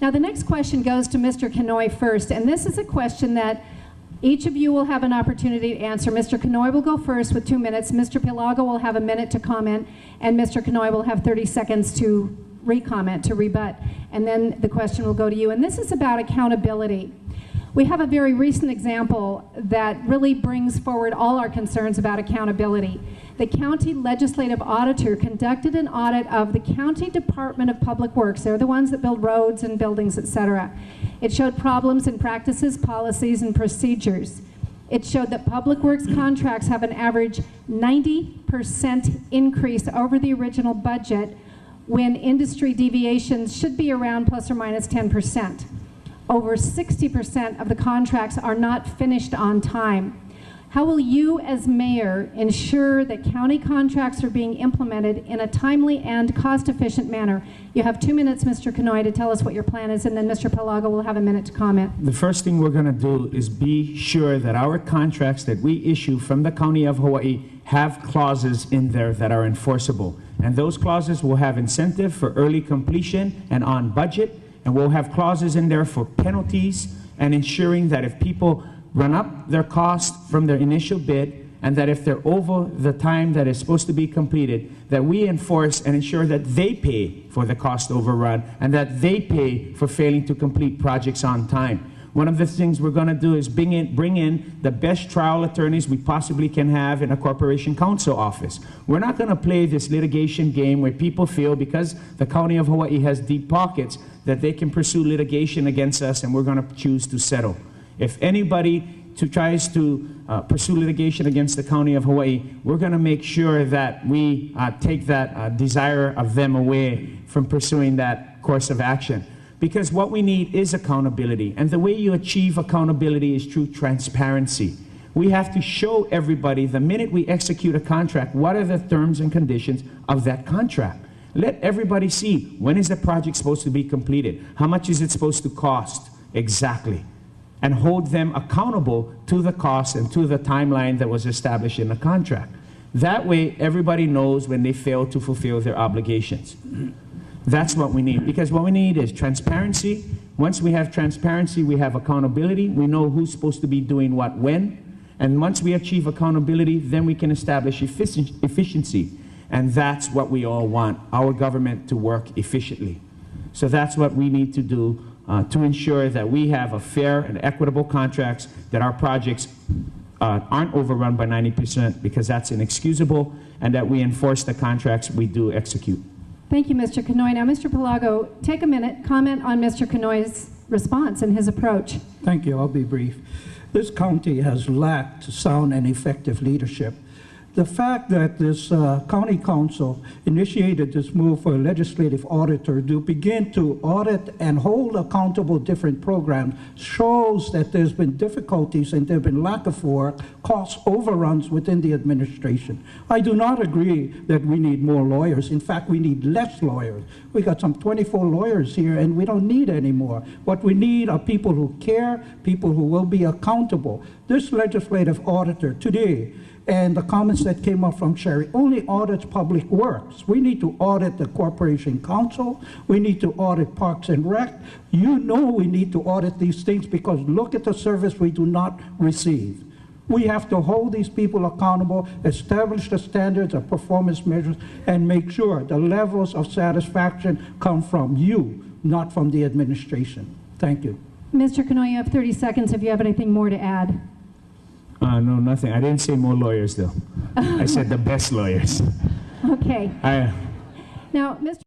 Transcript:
Now the next question goes to Mr. Kanoy first, and this is a question that each of you will have an opportunity to answer. Mr. Kanoy will go first with 2 minutes, Mr. Pelago will have a minute to comment, and Mr. Kanoy will have 30 seconds to re-comment, to rebut, and then the question will go to you. And this is about accountability. We have a very recent example that really brings forward all our concerns about accountability. The county legislative auditor conducted an audit of the County Department of Public Works. They're the ones that build roads and buildings, etc. It showed problems in practices, policies, and procedures. It showed that Public Works contracts have an average 90% increase over the original budget when industry deviations should be around plus or minus 10%. Over 60% of the contracts are not finished on time. How will you as mayor ensure that county contracts are being implemented in a timely and cost-efficient manner? You have 2 minutes, Mr. Kanoy, to tell us what your plan is, and then Mr. Pelago will have a minute to comment. The first thing we're going to do is be sure that our contracts that we issue from the County of Hawaii have clauses in there that are enforceable. And those clauses will have incentive for early completion and on budget, and we'll have clauses in there for penalties and ensuring that if people run up their cost from their initial bid, and that if they're over the time that is supposed to be completed, that we enforce and ensure that they pay for the cost overrun and that they pay for failing to complete projects on time. One of the things we're going to do is bring in the best trial attorneys we possibly can have in a corporation counsel office. We're not going to play this litigation game where people feel because the County of Hawaii has deep pockets that they can pursue litigation against us and we're going to choose to settle. If anybody tries to pursue litigation against the County of Hawaii, we're going to make sure that we take that desire of them away from pursuing that course of action. Because what we need is accountability. And the way you achieve accountability is through transparency. We have to show everybody the minute we execute a contract, what are the terms and conditions of that contract. Let everybody see, when is the project supposed to be completed? How much is it supposed to cost exactly? And hold them accountable to the cost and to the timeline that was established in the contract. That way, everybody knows when they fail to fulfill their obligations. That's what we need, because what we need is transparency. Once we have transparency, we have accountability. We know who's supposed to be doing what when. And once we achieve accountability, then we can establish efficiency. And that's what we all want, our government to work efficiently. So that's what we need to do to ensure that we have a fair and equitable contracts, that our projects aren't overrun by 90%, because that's inexcusable, and that we enforce the contracts we do execute. Thank you, Mr. Kanoy. Now, Mr. Pelago, take a minute, comment on Mr. Kanoy's response and his approach. Thank you. I'll be brief. This county has lacked sound and effective leadership. The fact that this county council initiated this move for a legislative auditor to begin to audit and hold accountable different programs shows that there's been difficulties and there's been lack of work, cost overruns within the administration. I do not agree that we need more lawyers. In fact, we need less lawyers. We got some 24 lawyers here and we don't need any more. What we need are people who care, people who will be accountable. This legislative auditor today, and the comments that came up from Sherry, only audits public works. We need to audit the Corporation Council. We need to audit Parks and Rec. You know we need to audit these things because look at the service we do not receive. We have to hold these people accountable, establish the standards of performance measures, and make sure the levels of satisfaction come from you, not from the administration. Thank you. Mr. Kanoy, you have 30 seconds if you have anything more to add. No, nothing. I didn't say more lawyers, though. I said the best lawyers. Okay. Now, Mr.